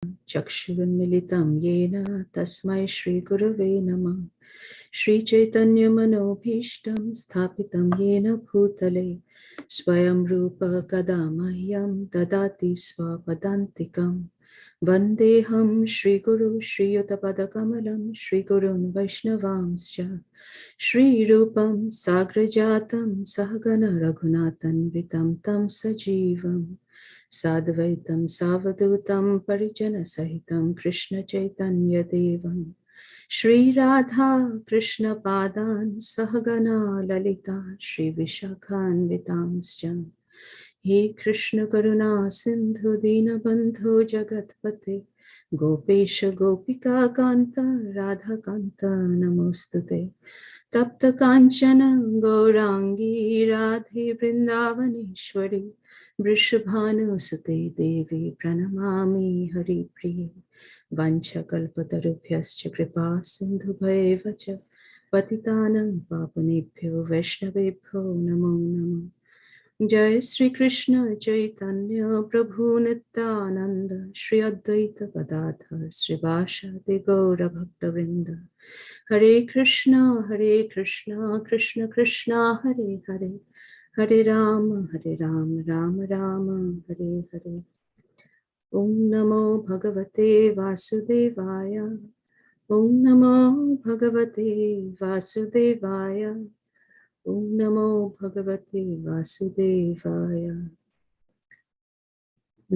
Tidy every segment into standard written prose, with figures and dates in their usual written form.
चक्षुरुन्मिलितं येन तस्मै श्रीगुरवे नमः। श्रीचैतन्यमनोभीष्टं स्थापितं येन भूतले स्वयं रूप कदा मह्यं ददाति स्वपदान्तिकं। वन्देऽहं श्रीगुरु श्रीयुतपदकमलं श्रीगुरुन् वैष्णवांश्च श्रीरूपं साग्रजातं सहगण रघुनाथन्वितं तं सजीवं साद्वैतं सावधूतं परिजनसहितं कृष्णचैतन्यदेवं श्रीराधा कृष्णपादान् सहगणा ललिता श्रीविशाखान्वितांश्च। हे कृष्ण करुणा सिंधु दीनबंधो जगत्पते गोपेश गोपिका कांत राधा कांत नमोस्तुते। तप्त कांचन गौरांगी राधे वृंदावनेश्वरी वृषभानुसुते देवी प्रणमामि हरिप्रिये। वाञ्छकल्पतरुभ्यश्च कृपा सिन्धुभैव च पतितानां पावनेभ्यो वैष्णवेभ्यो नमो नमः। जय श्री कृष्ण चैतन्य प्रभु नित्यानंद श्री अद्वैत गदाधर श्रीवासादि गौर भक्तवृंद। हरे कृष्ण कृष्ण कृष्ण हरे हरे हरे राम राम राम हरे हरे। ओम नमो भगवते वासुदेवाय। ओम नमो भगवते वासुदेवाय। ओम नमो भगवते वासुदेवाय।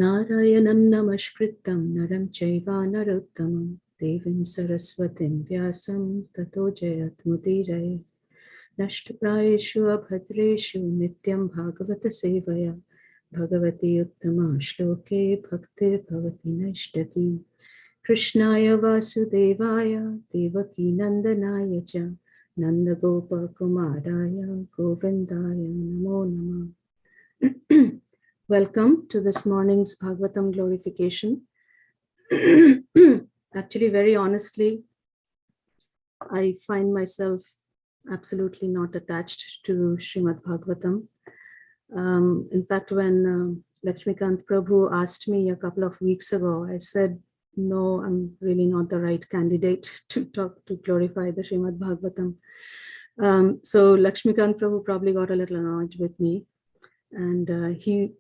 नारायणं नमस्कृतं नरं चैव नरोत्तमं देवीं सरस्वतीं व्यासं ततो जयमुदीरये। नष्टप्रायेषु अभद्रेषु नित्यं भागवत सेवया भगवती उत्तमा श्लोके भक्तिर्भवति नैष्टकी। कृष्णाय वासुदेवाय देवकी नंदनाय च नंदगोपकुमाराय गोविन्दाय नमो नमः। Welcome to this morning's Bhagavatam glorification. Actually, very honestly, I find myself absolutely not attached to Srimad-Bhagavatam. In fact, when Lakshmikant Prabhu asked me a couple of weeks ago, I said, no, I'm really not the right candidate to glorify the Srimad-Bhagavatam. So Lakshmikant Prabhu probably got a little annoyed with me, and he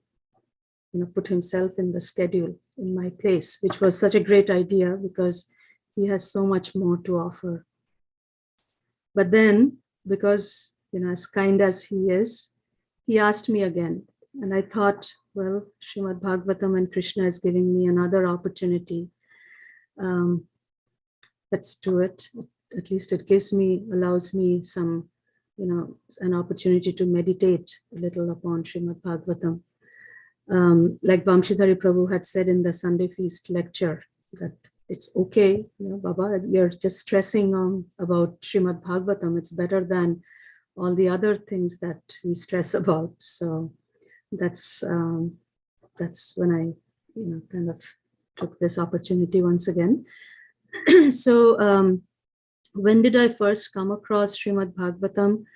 put himself in the schedule in my place, which was such a great idea because he has so much more to offer. But then, because as kind as he is, he asked me again, and I thought, well, Srimad Bhagavatam and Krishna is giving me another opportunity. Let's do it. At least it allows me some, an opportunity to meditate a little upon Srimad Bhagavatam. Like Vamshidhari Prabhu had said in the Sunday Feast lecture, that it's okay, Baba, you're just stressing on about Srimad Bhagavatam. It's better than all the other things that we stress about. So that's when I, kind of took this opportunity once again. So when did I first come across Srimad Bhagavatam?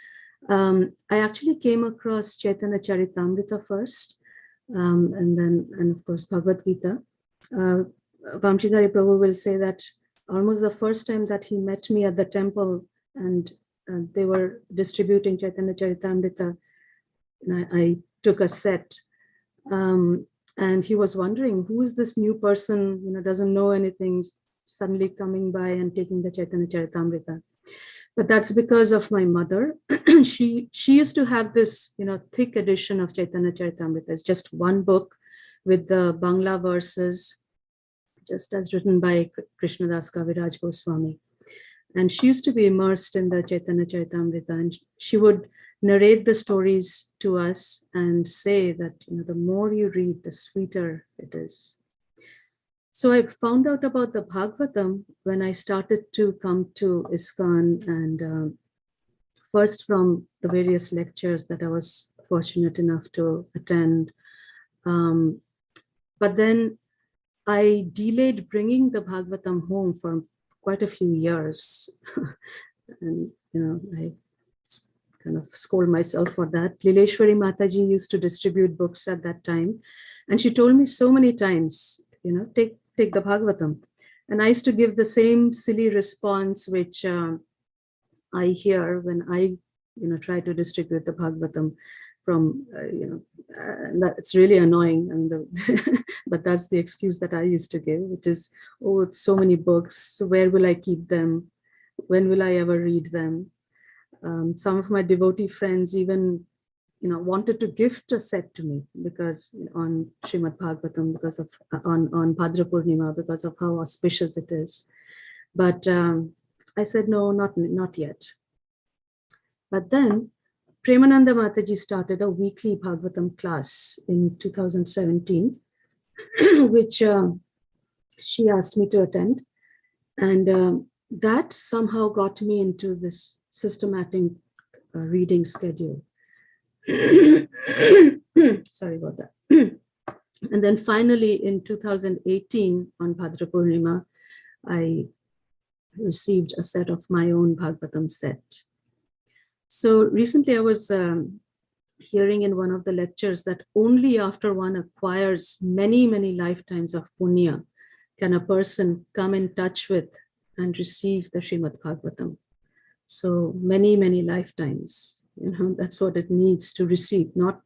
I actually came across Chaitanya Charitamrita first. And of course, Bhagavad Gita. Vamshidhari Prabhu will say that almost the first time that he met me at the temple and they were distributing Chaitanya Charitamrita, I took a set. And he was wondering, who is this new person, doesn't know anything, suddenly coming by and taking the Chaitanya Charitamrita. But that's because of my mother. She used to have this, thick edition of Chaitanya Charitamrita. It's just one book with the Bangla verses, just as written by Krishnadas Kaviraj Goswami. And she used to be immersed in the Chaitanya Charitamrita, and she would narrate the stories to us and say that, the more you read, the sweeter it is. So I found out about the Bhagavatam when I started to come to ISKCON, and first from the various lectures that I was fortunate enough to attend. But then I delayed bringing the Bhagavatam home for quite a few years. And, I kind of scold myself for that. Lileshwari Mathaji used to distribute books at that time. And she told me so many times, take the Bhagavatam. And I used to give the same silly response which I hear when I, try to distribute the Bhagavatam from, it's really annoying. And but that's the excuse that I used to give, which is, oh, it's so many books. So where will I keep them? When will I ever read them? Some of my devotee friends even, wanted to gift a set to me because on Srimad Bhagavatam, because of on Bhadra Purnima, because of how auspicious it is. But I said, no, not yet. But then Premananda Mataji started a weekly Bhagavatam class in 2017, which she asked me to attend. And that somehow got me into this systematic reading schedule. Sorry about that. And then finally in 2018 on Bhadra Purnima, I received a set of my own Bhagavatam set. So recently I was hearing in one of the lectures that only after one acquires many, many lifetimes of punya can a person come in touch with and receive the Srimad Bhagavatam. So many, many lifetimes, that's what it needs to receive, not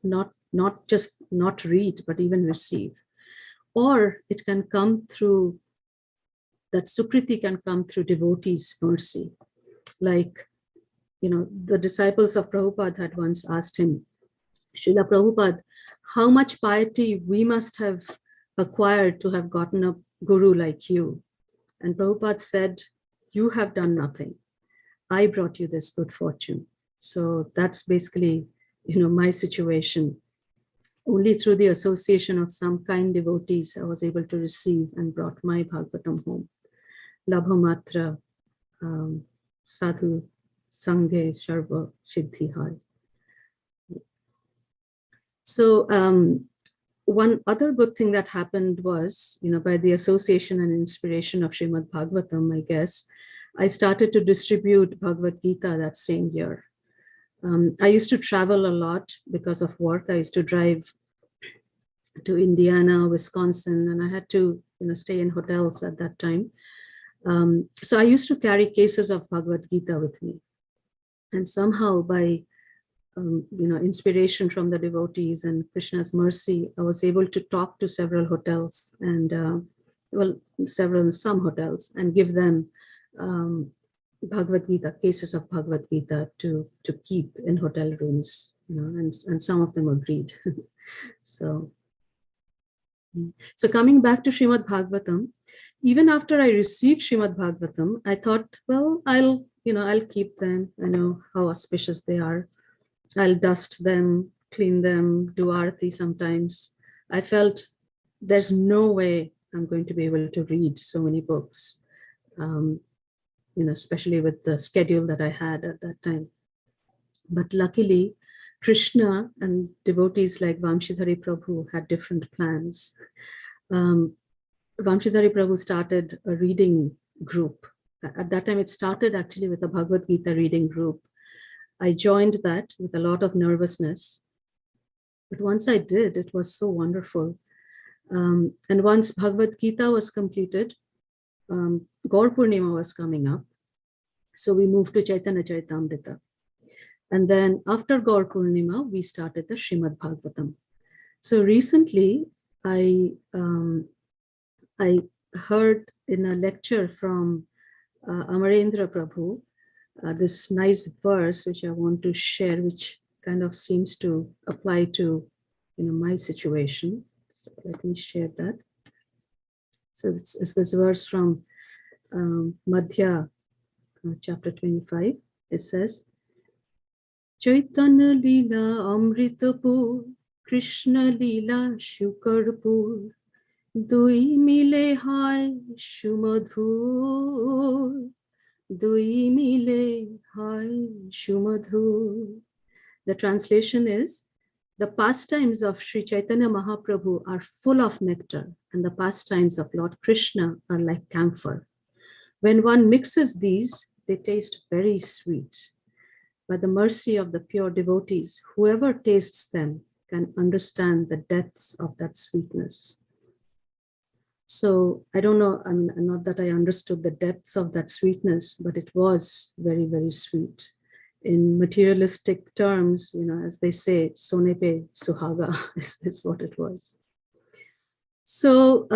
just not read, but even receive. Or it can come through, that Sukriti can come through devotees' mercy. Like, the disciples of Prabhupada had once asked him, Srila Prabhupada, how much piety we must have acquired to have gotten a guru like you? And Prabhupada said, you have done nothing. I brought you this good fortune. So that's basically, my situation. Only through the association of some kind devotees, I was able to receive and brought my Bhagavatam home. Labhamatra sadhu sanghe sharva siddhi hai. So one other good thing that happened was, by the association and inspiration of Srimad Bhagavatam, I guess, I started to distribute Bhagavad Gita that same year. I used to travel a lot because of work. I used to drive to Indiana, Wisconsin, and I had to stay in hotels at that time. So I used to carry cases of Bhagavad Gita with me. And somehow by inspiration from the devotees and Krishna's mercy, I was able to talk to several hotels and some hotels, and give them Bhagavad Gita, cases of Bhagavad Gita to keep in hotel rooms, and some of them agreed. So coming back to Srimad Bhagavatam, even after I received Srimad Bhagavatam, I thought, well, I'll keep them. I know how auspicious they are. I'll dust them, clean them, do arati sometimes. I felt there's no way I'm going to be able to read so many books, especially with the schedule that I had at that time. But luckily, Krishna and devotees like Vamshidhari Prabhu had different plans. Vamshidhari Prabhu started a reading group. At that time, it started actually with a Bhagavad Gita reading group. I joined that with a lot of nervousness. But once I did, it was so wonderful. And once Bhagavad Gita was completed, Gaur Purnima was coming up. So we moved to Chaitanya Charitamrita. And then after Gaur Purnima, we started the Srimad Bhagavatam. So recently, I heard in a lecture from Amarendra Prabhu, this nice verse which I want to share, which kind of seems to apply to my situation. So let me share that. So it's this verse from Madhya, chapter 25. It says, Chaitanya Leela Amritapur, Krishna Leela Shukarpur, Dui mile hai Shumadhur, Dui mile hai Shumadhur. The translation is, the pastimes of Sri Chaitanya Mahaprabhu are full of nectar, and the pastimes of Lord Krishna are like camphor. When one mixes these, they taste very sweet. By the mercy of the pure devotees, whoever tastes them can understand the depths of that sweetness. So I don't know, I mean, not that I understood the depths of that sweetness, but it was very, very sweet. In materialistic terms, as they say, sonepe suhaga is what it was. So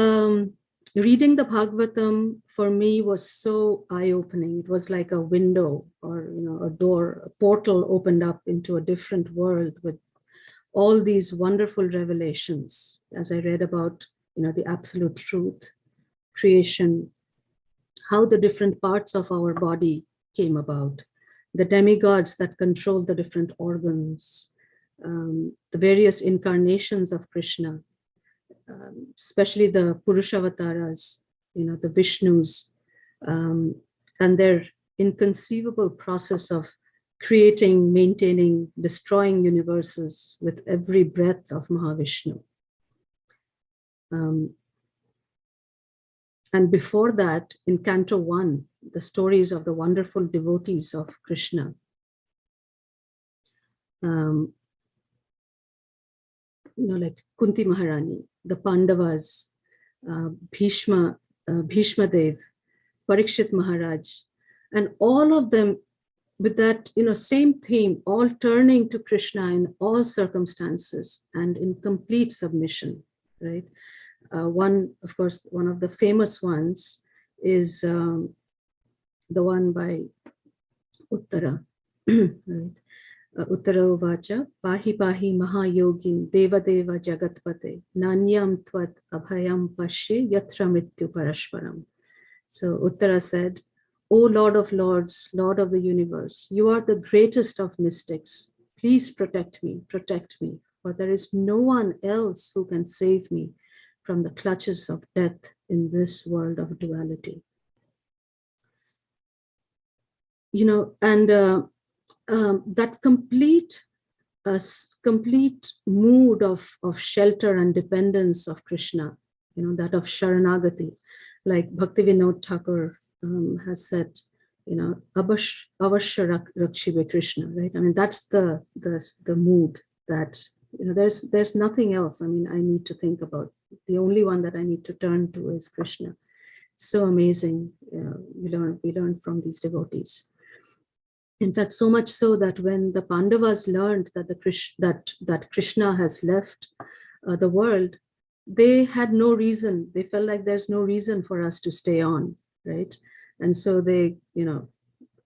reading the Bhagavatam for me was so eye-opening. It was like a window or a door, a portal opened up into a different world with all these wonderful revelations as I read about the absolute truth, creation, how the different parts of our body came about, the demigods that control the different organs, the various incarnations of Krishna, especially the Purushavatas, the Vishnus, and their inconceivable process of creating, maintaining, destroying universes with every breath of Mahavishnu. And before that, in Canto 1, the stories of the wonderful devotees of Krishna. Like Kunti Maharani, the Pandavas, Bhishma Dev, Parikshit Maharaj, and all of them with that same theme, all turning to Krishna in all circumstances and in complete submission, right? One, of course, one of the famous ones is the one by Uttara, right? Uttara Uvacha, Pahi Pahi Mahayogin, Deva Deva Jagatpate, Nanyam Tvat Abhayam Pashe Yatra Mrityu Parashparam. So Uttara said, O Lord of Lords, Lord of the universe, you are the greatest of mystics. Please protect me, for there is no one else who can save me from the clutches of death in this world of duality. And that complete mood of shelter and dependence of Krishna, that of Sharanagati, like Bhaktivinoda Thakur has said, Avashya Rakshive Krishna, right? I mean, that's the mood that, there's nothing else. I mean, I need to think about. The only one that I need to turn to is Krishna. So amazing. We learn from these devotees. In fact, so much so that when the Pandavas learned that that Krishna has left the world, they had no reason. They felt like there's no reason for us to stay on, right? And so they,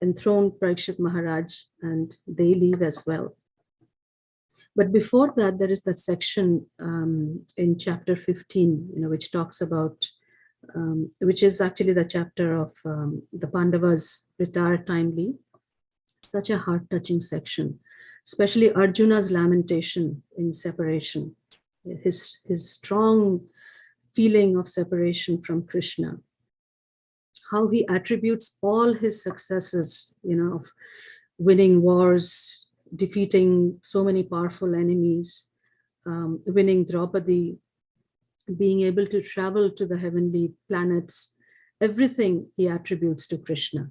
enthroned Parikshit Maharaj, and they leave as well. But before that, there is that section in chapter 15, which talks about, which is actually the chapter of the Pandavas retire timely. Such a heart-touching section, especially Arjuna's lamentation in separation, his strong feeling of separation from Krishna, how he attributes all his successes, of winning wars, defeating so many powerful enemies, winning Draupadi, being able to travel to the heavenly planets, everything he attributes to Krishna.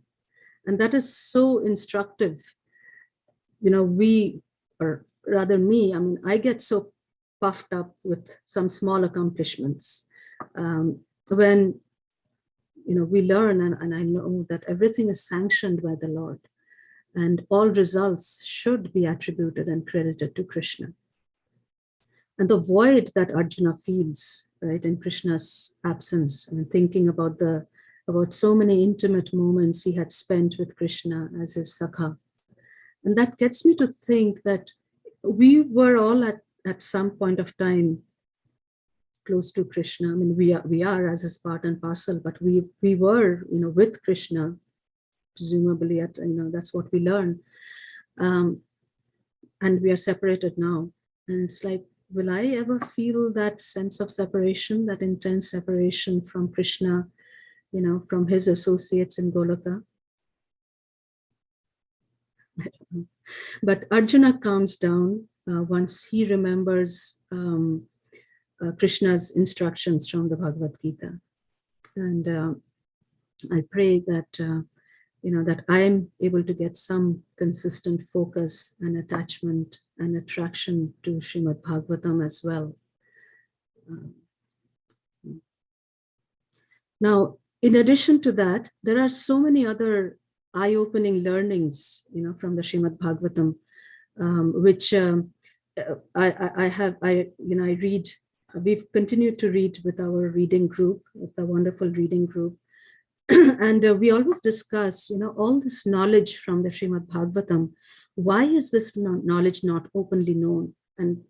And that is so instructive. We, or rather me, I mean, I get so puffed up with some small accomplishments when, we learn and I know that everything is sanctioned by the Lord and all results should be attributed and credited to Krishna. And the void that Arjuna feels, right, in Krishna's absence, I mean, thinking about so many intimate moments he had spent with Krishna as his Sakha. And that gets me to think that we were all at some point of time close to Krishna. I mean, we are as his part and parcel, but we were, with Krishna, presumably that's what we learn. And we are separated now. And it's like, will I ever feel that sense of separation, that intense separation from Krishna, from his associates in Goloka? But Arjuna calms down once he remembers Krishna's instructions from the Bhagavad Gita. And I pray that, that I am able to get some consistent focus and attachment and attraction to Srimad-Bhagavatam as well. Now, in addition to that, there are so many other eye-opening learnings, from the Srimad-Bhagavatam, which I read. We've continued to read with our reading group, with the wonderful reading group, and we always discuss, all this knowledge from the Srimad-Bhagavatam. Why is this knowledge not openly known? And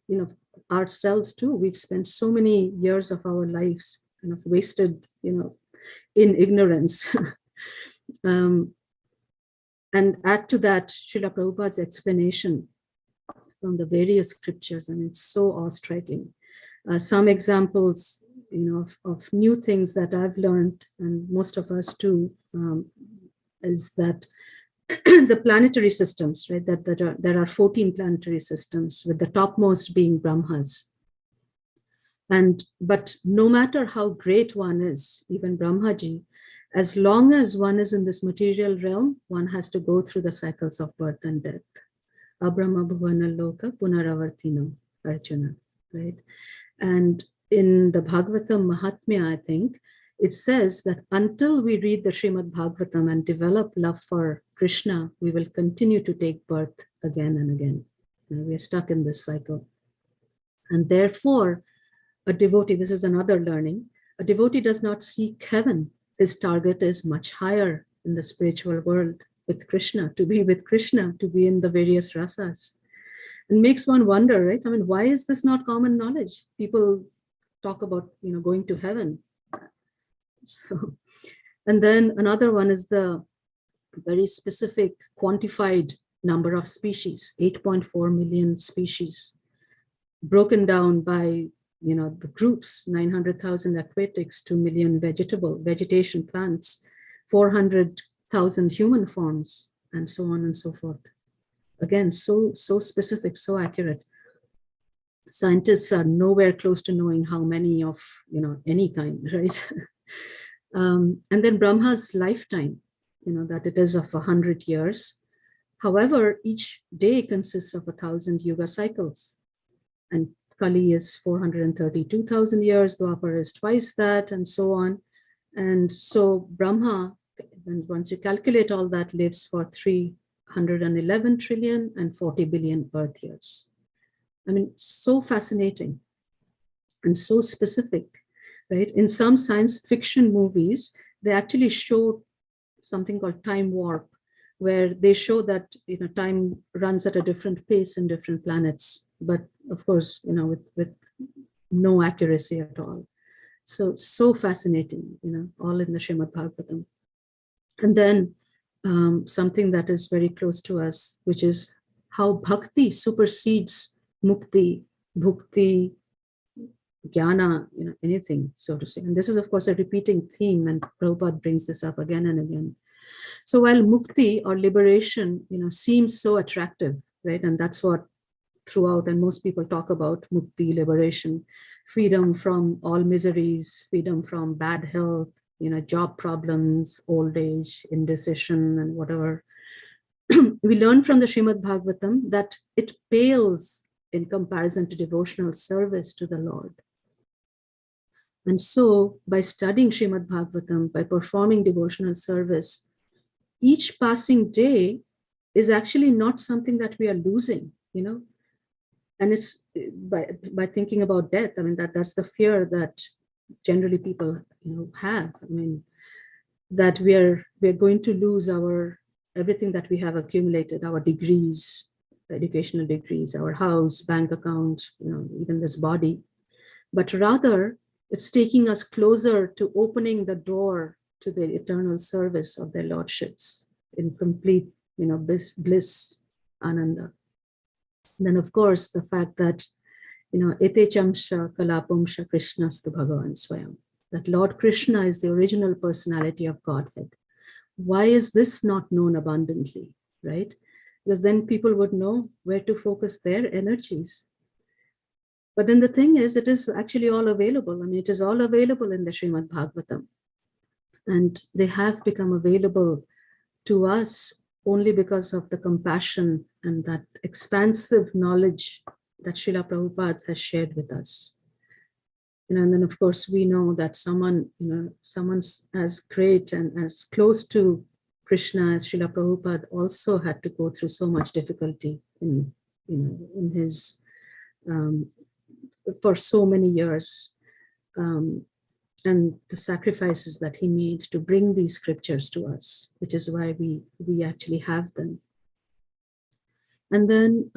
ourselves too. We've spent so many years of our lives kind of wasted, in ignorance. And add to that Srila Prabhupada's explanation from the various scriptures, and it's so awe-striking. Some examples, of new things that I've learned, and most of us too, is that the planetary systems, right? That there are 14 planetary systems, with the topmost being Brahmas. But no matter how great one is, even Brahmaji, as long as one is in this material realm, one has to go through the cycles of birth and death. Abrahma bhuvana loka punaravartino, Arjuna, right? And in the Bhagavatam Mahatmya, I think, it says that until we read the Srimad Bhagavatam and develop love for Krishna, we will continue to take birth again and again. We are stuck in this cycle. And therefore, a devotee, this is another learning, a devotee does not seek heaven. His target is much higher in the spiritual world with Krishna, to be with Krishna, to be in the various rasas. And makes one wonder, right? I mean, why is this not common knowledge? People talk about, going to heaven. So, and then another one is the very specific quantified number of species, 8.4 million species, broken down by, the groups, 900,000 aquatics, 2 million vegetation plants, 400,000 human forms, and so on and so forth. Again, so specific, so accurate. Scientists are nowhere close to knowing how many of, any kind, right? And then Brahma's lifetime, that it is of 100 years. However, each day consists of 1,000 yuga cycles. And Kali is 432,000 years, Dwapar is twice that, and so on. And so Brahma, and once you calculate all that, lives for 311 trillion and 40 billion Earth years. I mean, so fascinating and so specific, right? In some science fiction movies, they actually show something called time warp, where they show that, time runs at a different pace in different planets, but of course, with no accuracy at all. So fascinating, all in the Srimad Bhagavatam. And then something that is very close to us, which is how bhakti supersedes mukti, bhukti, jnana, anything, so to say. And this is, of course, a repeating theme, and Prabhupada brings this up again and again. So while mukti, or liberation, seems so attractive, right? And that's what throughout, and most people talk about mukti, liberation, freedom from all miseries, freedom from bad health, job problems, old age, indecision, and whatever. We learn from the Srimad Bhagavatam that it pales in comparison to devotional service to the Lord. And so by studying Srimad Bhagavatam, by performing devotional service, each passing day is actually not something that we are losing, and it's by thinking about death. I mean, that's the fear that generally people, have. I mean, that we're going to lose everything that we have accumulated, our degrees, educational degrees, our house, bank account, even this body. But rather, it's taking us closer to opening the door to the eternal service of their lordships in complete, bliss, ananda. And then, of course, the fact that, etechamsha kalapamsha krishnastu bhagavan swayam, that Lord Krishna is the original personality of Godhead. Why is this not known abundantly, right? Because then people would know where to focus their energies. But then the thing is, it is actually all available. I mean, it is all available in the Srimad Bhagavatam. And they have become available to us only because of the compassion and that expansive knowledge that Srila Prabhupada has shared with us. and then of course we know that someone's as great and as close to Krishna as Srila Prabhupada also had to go through so much difficulty in his for so many years, and the sacrifices that he made to bring these scriptures to us, which is why we actually have them. And then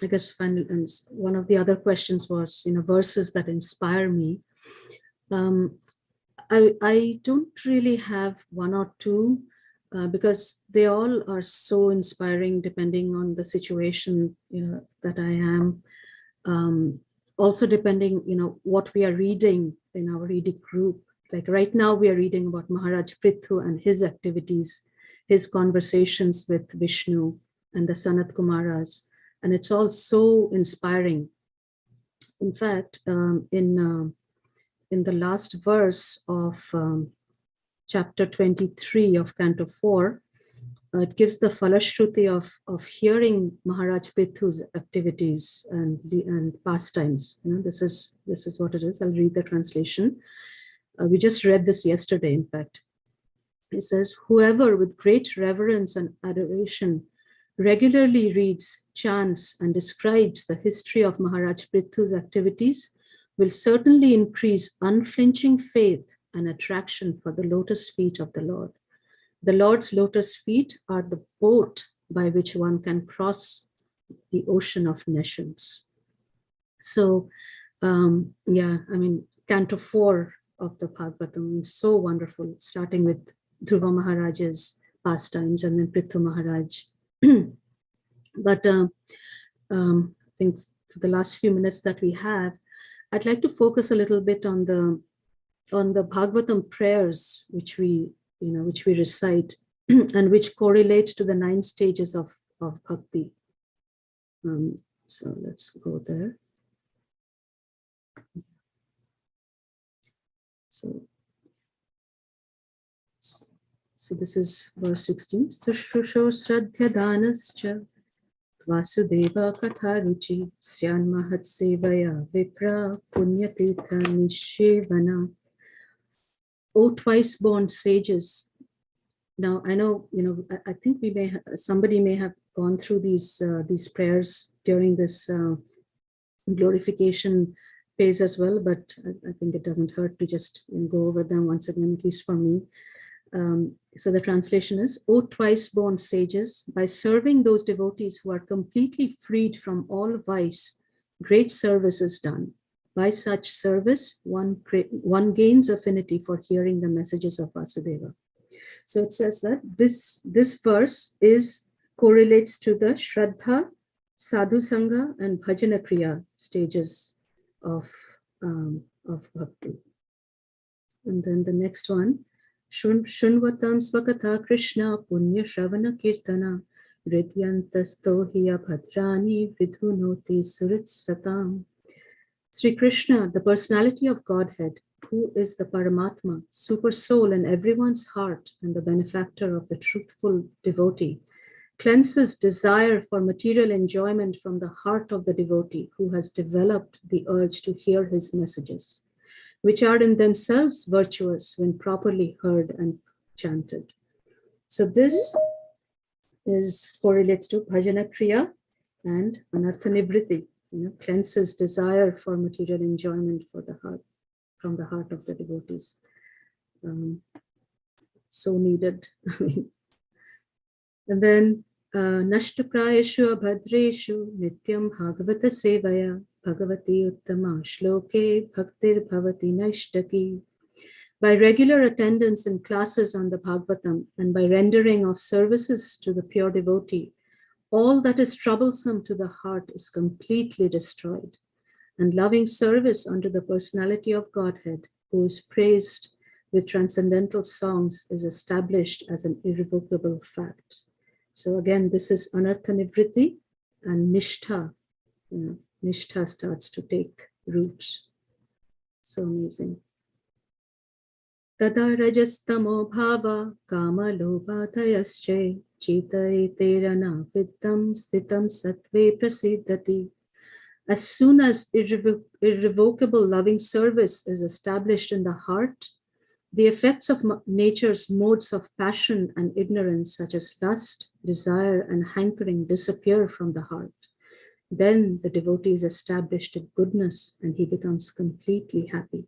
I guess finally, and one of the other questions was, verses that inspire me. I don't really have one or two because they all are so inspiring depending on the situation that I am. Also depending, what we are reading in our reading group. Like right now we are reading about Maharaj Prithu and his activities, his conversations with Vishnu and the Sanat Kumaras. And it's all so inspiring. In fact, in the last verse of chapter 23 of Canto 4, it gives the falashruti of hearing Maharaj Prithu's activities and pastimes. This is what it is. I'll read the translation. We just read this yesterday, in fact. It says, whoever with great reverence and adoration regularly reads, chants, and describes the history of Maharaj Prithu's activities will certainly increase unflinching faith and attraction for the lotus feet of the Lord. The Lord's lotus feet are the boat by which one can cross the ocean of nations. So, Canto 4 of the Bhagavatam is so wonderful, starting with Dhruva Maharaj's pastimes and then Prithu Maharaj. But I think for the last few minutes that we have, I'd like to focus a little bit on the Bhagavatam prayers, which we recite and which correlate to the 9 stages of bhakti. So let's go there. So this is verse 16. Sushusho Shraddhyadanascha Vasudeva Katharuchi Syan Mahat Sevaya Vipra Punyatirtha Nishevana. O twice born sages. Now I know, I think somebody may have gone through these prayers during this glorification phase as well, but I think it doesn't hurt to just go over them once again, at least for me. So the translation is, O twice born sages, by serving those devotees who are completely freed from all vice, great service is done. By such service, one gains affinity for hearing the messages of Vasudeva. So it says that this verse correlates to the Shraddha, Sadhu Sangha, and Bhajana Kriya stages of bhakti. And then the next one, Shunvatam Swakatha Krishna Punya Shravana Kirtana Ridyantasto Hiya Bhadrani Vidhunoti Suritsatam. Sri Krishna, the personality of Godhead, who is the Paramatma, super soul in everyone's heart and the benefactor of the truthful devotee, cleanses desire for material enjoyment from the heart of the devotee who has developed the urge to hear his messages, which are in themselves virtuous when properly heard and chanted. So this correlates to Bhajana Kriya and Anartha Nivriti, cleanses desire for material enjoyment from the heart of the devotees. So needed. And then Nashtaprayeshu Abhadreshu Nityam Bhagavata Sevaya Bhagavati Uttama Shloke Bhaktir Bhavati Nashtaki. By regular attendance in classes on the Bhagavatam and by rendering of services to the pure devotee, all that is troublesome to the heart is completely destroyed. And loving service unto the personality of Godhead, who is praised with transcendental songs, is established as an irrevocable fact. So again, this is Anartha Nivriti and Nishtha. Nishtha starts to take root. So amazing. Tada rajastamo bhava kama lobhatayasche chita eterana viddam sthitam sattve prasiddhati As soon as irrevocable loving service is established in the heart, the effects of nature's modes of passion and ignorance, such as lust, desire, and hankering, disappear from the heart. Then the devotee is established in goodness and he becomes completely happy.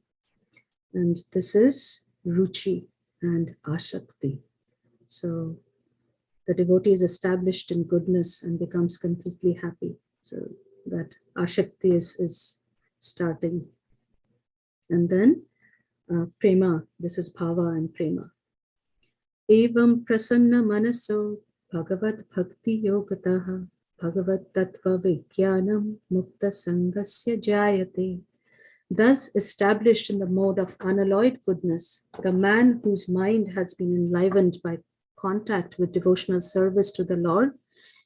And this is ruchi and ashakti. So the devotee is established in goodness and becomes completely happy. So that ashakti is starting. And then prema, this is bhava and prema. Evam prasanna manaso bhagavat bhakti yogataha bhagavat tattva vijnanam mukta sangasya jayate. Thus established in the mode of unalloyed goodness, the man whose mind has been enlivened by contact with devotional service to the Lord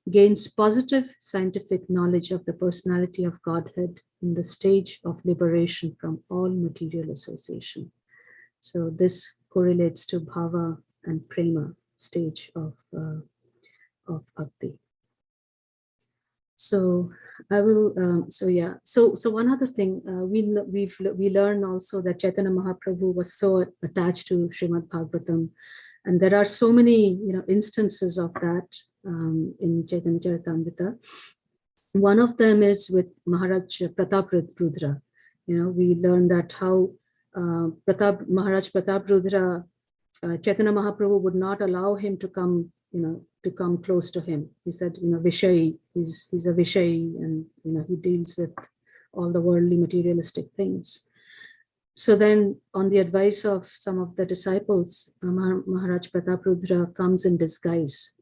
gains positive scientific knowledge of the personality of Godhead in the stage of liberation from all material association. So this correlates to bhava and prema stage of bhakti. So I will. So one other thing we learn also that Chaitanya Mahaprabhu was so attached to Srimad-Bhagavatam, and there are so many instances of that in Chaitanya Charitamrita. One of them is with Maharaj Prataprudra. We learn that how Maharaj Prataprudra, Chaitanya Mahaprabhu would not allow him to come, to come close to him. He said, Vishayi, he's a Vishayi, and he deals with all the worldly materialistic things. So then, on the advice of some of the disciples, Maharaj Prataprudra comes in disguise,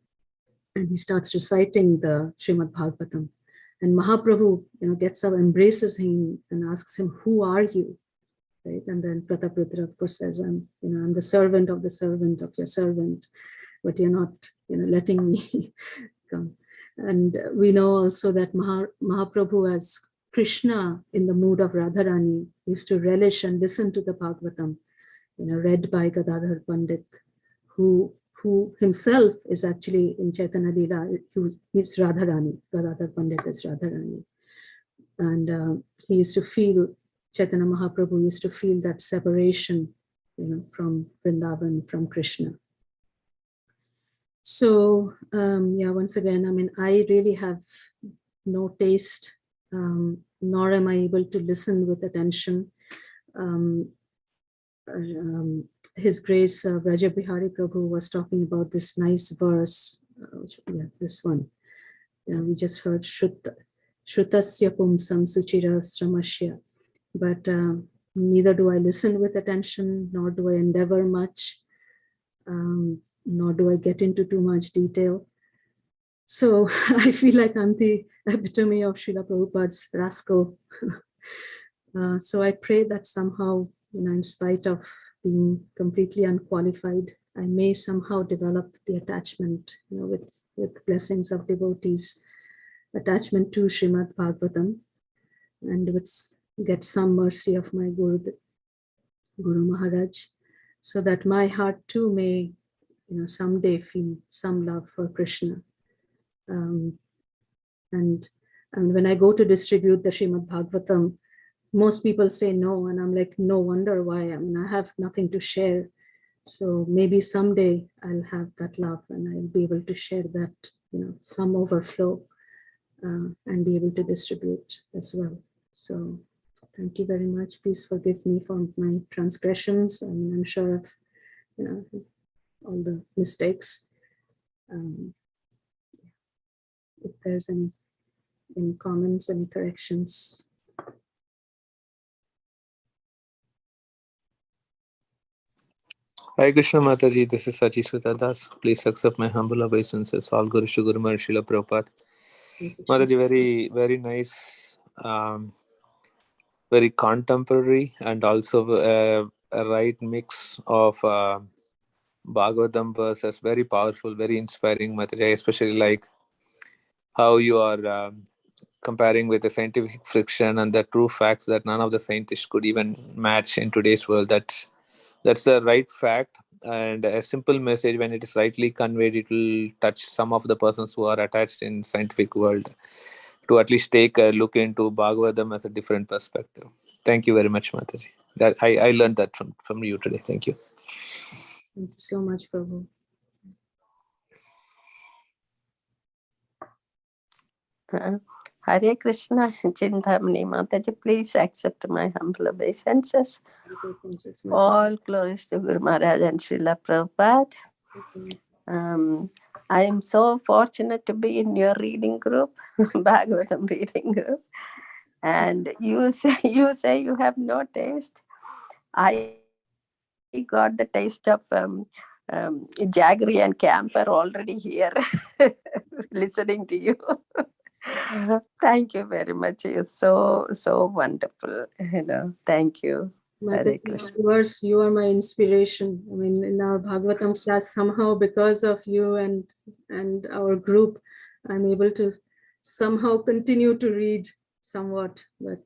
and he starts reciting the Srimad-Bhagavatam. And Mahaprabhu, gets up, embraces him, and asks him, "Who are you?" Right? And then Prataprudra, of course, says, "I'm the servant of the servant of your servant, but you're not, letting me come." And we know also that Mahaprabhu, as Krishna in the mood of Radharani, used to relish and listen to the Bhagavatam, read by Gadadhar Pandit, who himself is actually in Chaitanya Leela, he's Radharani. Gadadhar Pandit is Radharani. And he used to feel, Chaitanya Mahaprabhu used to feel that separation, from Vrindavan, from Krishna. So, once again, I really have no taste, nor am I able to listen with attention. His Grace Vraja Bihari Prabhu was talking about this nice verse, this one. We just heard Shrutasya Pumsam Suchira Sramasya. But neither do I listen with attention, nor do I endeavor much, nor do I get into too much detail. So I feel like I'm the epitome of Srila Prabhupada's rascal. So I pray that somehow, in spite of being completely unqualified, I may somehow develop the attachment, with blessings of devotees, attachment to Srimad-Bhagavatam, and get some mercy of my Guru Maharaj, so that my heart too may, someday feel some love for Krishna. And when I go to distribute the Srimad-Bhagavatam, most people say no, and I'm like, no wonder why. I have nothing to share. So maybe someday I'll have that love, and I'll be able to share that, some overflow, and be able to distribute as well. So thank you very much. Please forgive me for my transgressions. I'm sure of, all the mistakes. If there's any comments, any corrections. Hare Krishna Mataji, this is Sachi Sutadas. Please accept my humble obeisances. All Guru Shuguru Srila Prabhupada. Mataji, very, very nice, very contemporary, and also a right mix of Bhagavatam verses. Very powerful, very inspiring, Mataji. I especially like how you are comparing with the scientific friction and the true facts that none of the scientists could even match in today's world. That's the right fact, and a simple message, when it is rightly conveyed, it will touch some of the persons who are attached in scientific world. to at least take a look into Bhagavatam as a different perspective. Thank you very much, Mataji. That I learned that from you today. Thank you. Thank you so much, Prabhu. Hare Krishna, Cintamani Mataji, please accept my humble obeisances. All glories to Guru Maharaj and Srila Prabhupada. I am so fortunate to be in your reading group, Bhagavatam reading group. And you say you have no taste. I got the taste of jaggery and camphor already here, listening to you. Thank you very much. It's so wonderful. Thank you. Mataji, you are my inspiration. I mean, in our Bhagavatam class, somehow because of you and our group, I'm able to somehow continue to read somewhat. But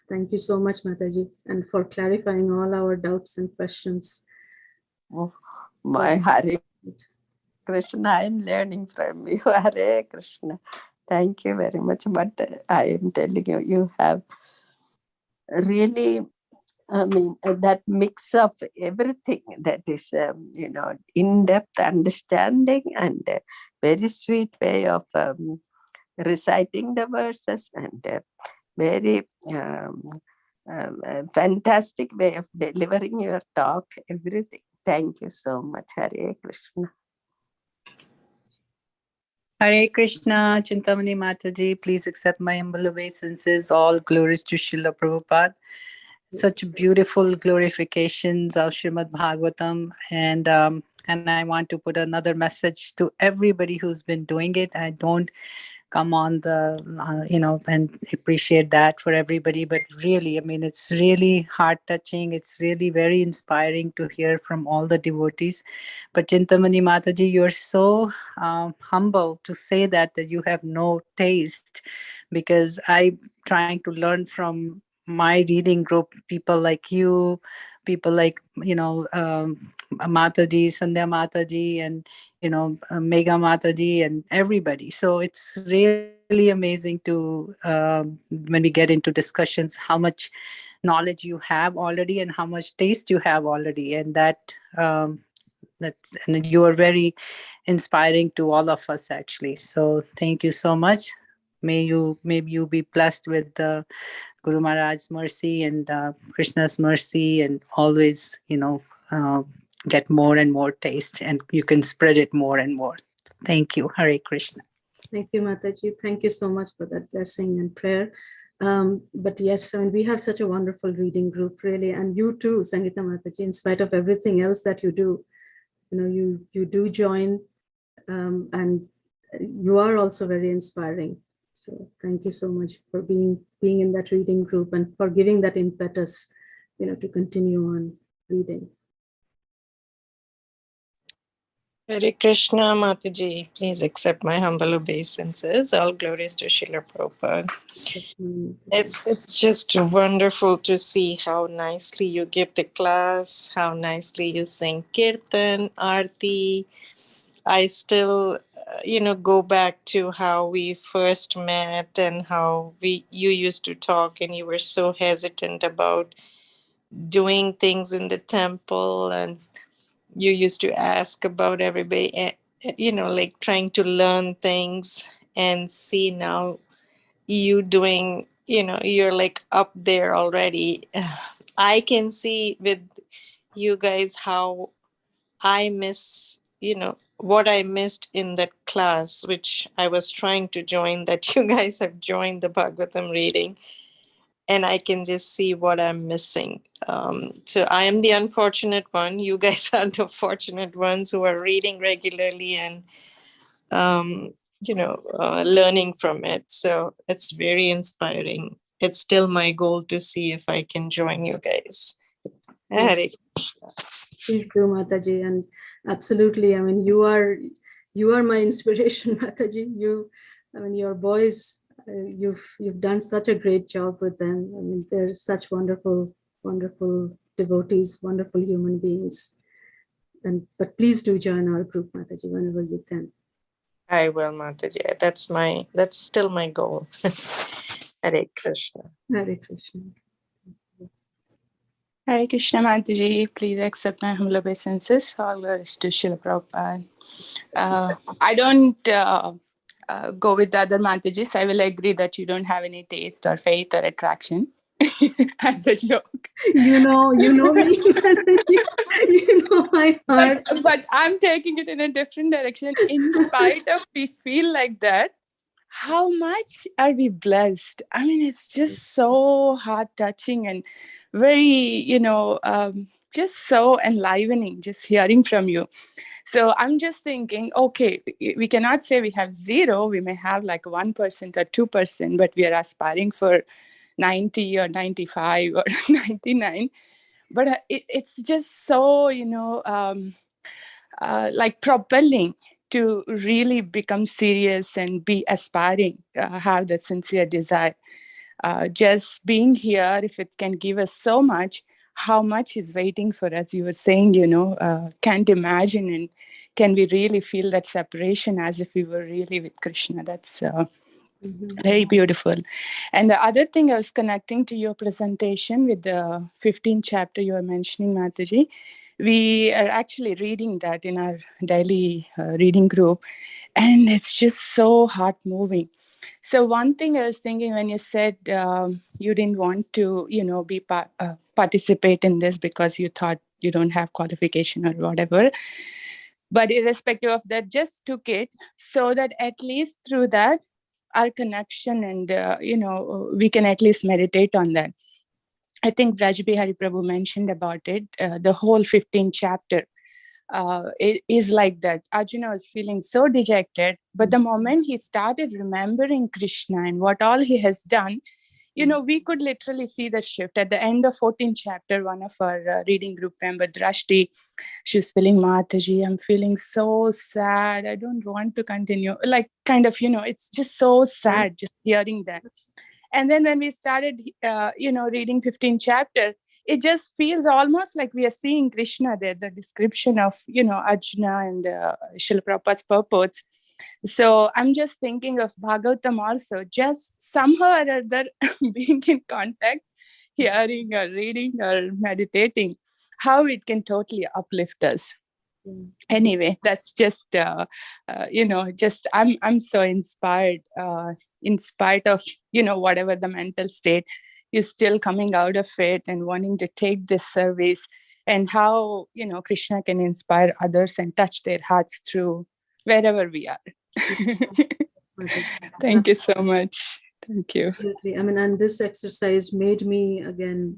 thank you so much, Mataji, and for clarifying all our doubts and questions. My Hare Krishna, I am learning from you. Hare Krishna. Thank you very much. But I am telling you, you have really, that mix of everything that is, in-depth understanding and a very sweet way of reciting the verses and very fantastic way of delivering your talk, everything. Thank you so much. Hare Krishna. Hare Krishna, Cintamani Mataji, please accept my humble obeisances. All glories to Srila Prabhupada. Such beautiful glorifications of Srimad-Bhagavatam. And I want to put another message to everybody who's been doing it. I don't come on the, and appreciate that for everybody. But really, it's really heart-touching. It's really very inspiring to hear from all the devotees. But Cintamani Mataji, you're so humble to say that you have no taste, because I'm trying to learn from my reading group, people like you, people like, Mataji, Sandhya Mataji, and, Mega Mataji, and everybody. So it's really amazing to, when we get into discussions, how much knowledge you have already and how much taste you have already. And and you are very inspiring to all of us, actually. So thank you so much. May you be blessed with the Guru Maharaj's mercy and Krishna's mercy, and always, get more and more taste, and you can spread it more and more. Thank you. Hare Krishna. Thank you, Mataji. Thank you so much for that blessing and prayer. But yes, we have such a wonderful reading group, really, and you too, Sangeeta Mataji. In spite of everything else that you do, you do join, and you are also very inspiring. So thank you so much for being in that reading group and for giving that impetus, to continue on reading. Hare Krishna, Mataji, please accept my humble obeisances. All glories to Srila Prabhupada. It's just wonderful to see how nicely you give the class, how nicely you sing Kirtan, Aarti. I still, go back to how we first met and how you used to talk, and you were so hesitant about doing things in the temple, and you used to ask about everybody, like trying to learn things, and see now you doing, you're like up there already. I can see with you guys how I miss, what I missed in that class, which I was trying to join, that you guys have joined the Bhagavatam reading, and I can just see what I'm missing. So I am the unfortunate one. You guys are the fortunate ones who are reading regularly and, learning from it. So it's very inspiring. It's still my goal to see if I can join you guys. Please do, Mataji, and absolutely. You are my inspiration, Mataji. Your boys. You've done such a great job with them. They're such wonderful devotees, wonderful human beings. But please do join our group, Mataji, whenever you can. I will, Mataji. That's still my goal. Hare Krishna. Hare Krishna. Hare Krishna Mataji, please accept my humble obeisances. All glories to Srila Prabhupada. I don't go with the other Matajis. I will agree that you don't have any taste or faith or attraction. As a joke. You know me. You know my heart. But I'm taking it in a different direction. In spite of we feel like that, how much are we blessed? I mean, it's just so heart-touching and very, just so enlivening, just hearing from you. So I'm just thinking, okay, we cannot say we have 0. We may have like 1% or 2%, but we are aspiring for 90 or 95 or 99. But it's just so, like propelling to really become serious and be aspiring, have that sincere desire. Just being here, if it can give us so much, how much is waiting for us? You were saying, can't imagine, and can we really feel that separation as if we were really with Krishna? That's very beautiful. And the other thing, I was connecting to your presentation with the 15th chapter you were mentioning, Mataji. We are actually reading that in our daily reading group, and it's just so heart-moving. So one thing I was thinking when you said you didn't want to, participate in this because you thought you don't have qualification or whatever, but irrespective of that, just took it so that at least through that, our connection and, we can at least meditate on that. I think Brajbihari Prabhu mentioned about it, the whole 15th chapter. It is like that. Arjuna was feeling so dejected, but the moment he started remembering Krishna and what all he has done, we could literally see the shift. At the end of 14th chapter, one of our reading group member, Drashti, she was feeling, Mataji, I'm feeling so sad. I don't want to continue. Like, kind of, it's just so sad just hearing that. And then when we started, reading 15th chapter, it just feels almost like we are seeing Krishna there, the description of, Arjuna and Srila Prabhupada's purports. So I'm just thinking of Bhagavatam also, just somehow or other being in contact, hearing or reading or meditating, how it can totally uplift us. Anyway, that's just, I'm so inspired, in spite of, whatever the mental state, you're still coming out of it and wanting to take this service, and how, Krishna can inspire others and touch their hearts through wherever we are. Thank you so much. Thank you. Absolutely. I mean, and this exercise made me again,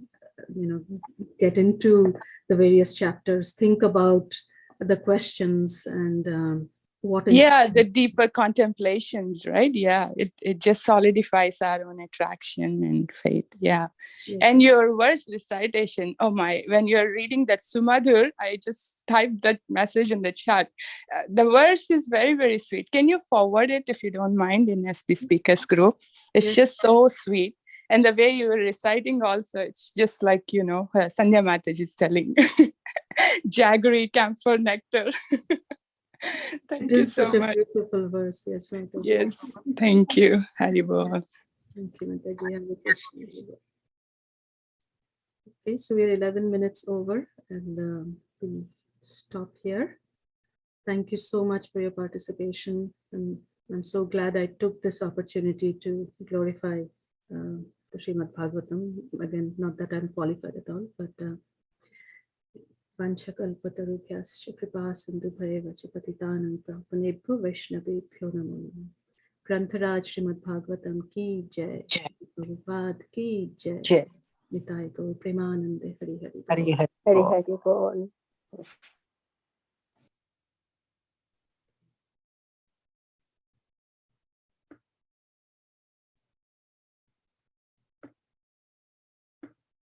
get into the various chapters, think about the questions and what. The deeper contemplations, right? It just solidifies our own attraction and faith. And your verse recitation, oh my, when you're reading that Sumadhur, I just typed that message in the chat. The verse is very, very sweet. Can you forward it if you don't mind in SB Speakers group? It's just so sweet. And the way you were reciting also, it's just like, Sandhya Mataji is telling, jaggery, camphor, nectar. Thank you so much. Such a beautiful verse. Yes, right. Yes, thank you. Haribol. Thank you, Mataji. Okay, so we're 11 minutes over, and we'll stop here. Thank you so much for your participation, and I'm so glad I took this opportunity to glorify the Srimad-Bhagavatam. Again, not that I'm qualified at all, but Vanchakalpatarubhyascha kripa sindhubhayeva cha patitanam pavanebhyo vaishnavebhyo namo namaha. Grantharaj Srimad-Bhagavatam ki jai, Prabhupada ki jai. Nitai Gaur Premanande Hari Hari. Hari Hari Bol.